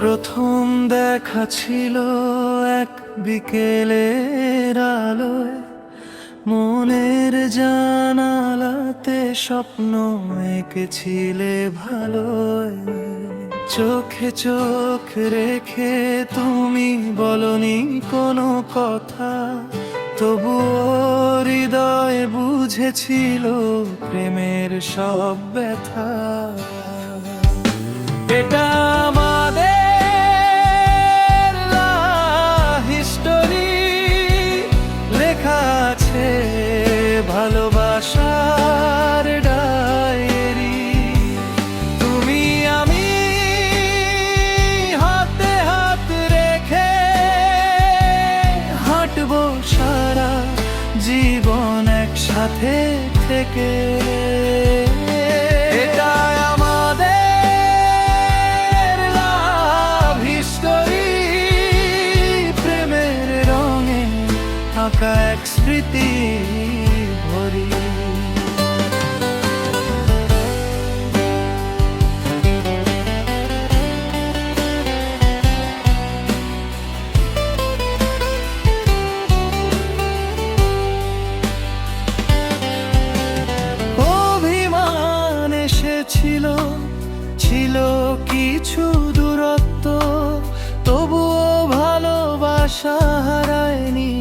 প্রথম দেখা ছিল এক বিকেলের আলোয়, মনের জানালাতে স্বপ্ন এঁকেছিলে ভালোয়। চোখে চোখ রেখে তুমি বলনি কোনো কথা, তবুও হৃদয় বুঝেছিল প্রেমের সব ব্যথা। এটা আমাদের হিস্টোরি, লেখা আছে ভালোবাসার ডায়েরি। তুমি আমি হাতে হাত রেখে হাঁটবো সারা জীবন একসাথে থেকে। এক স্মৃতি ভরি অভিমান এসেছিল, ছিল কিছু দূরত্ব, তবুও ভালোবাসা হারায়নি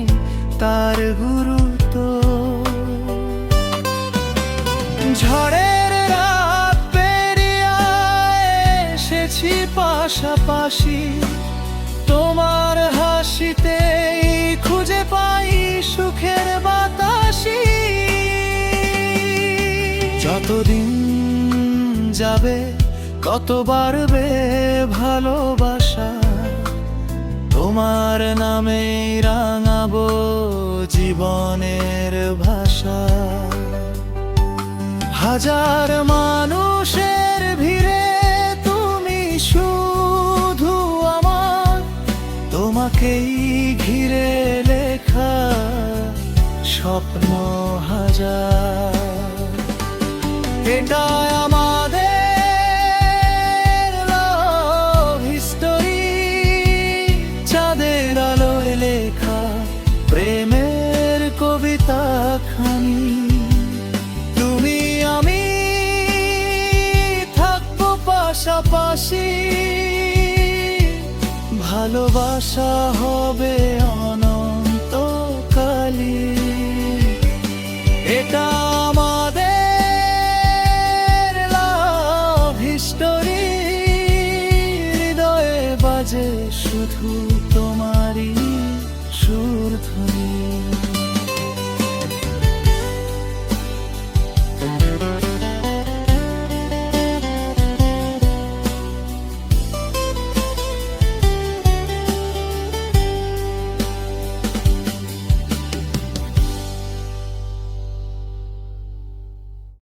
তার গুরুত্ব। ঝড়ের রাত পেরিয়ে এসেছি পাশাপাশি, তোমার হাসিতেই খুঁজে পাই সুখের বাতাসি। যতদিন যাবে তত বাড়বে ভালোবাসা, তোমার নামে রাঙাবো জীবনের ভাষা। হাজার মানুষের ভিড়ে তুমি শুধু আমার, তোমাকেই ঘিরে লেখা স্বপ্ন হাজার। এটা আমাদের লাভ হিস্টোরি, চাঁদের আলোয় লেখা প্রেমের কবিতা খানি। তুমি আমি থাকবো পাশাপাশি, ভালোবাসা হবে অনন্তকালী। এটা আমাদের লাভ হিস্টোরি, হৃদয়ে বাজে শুধু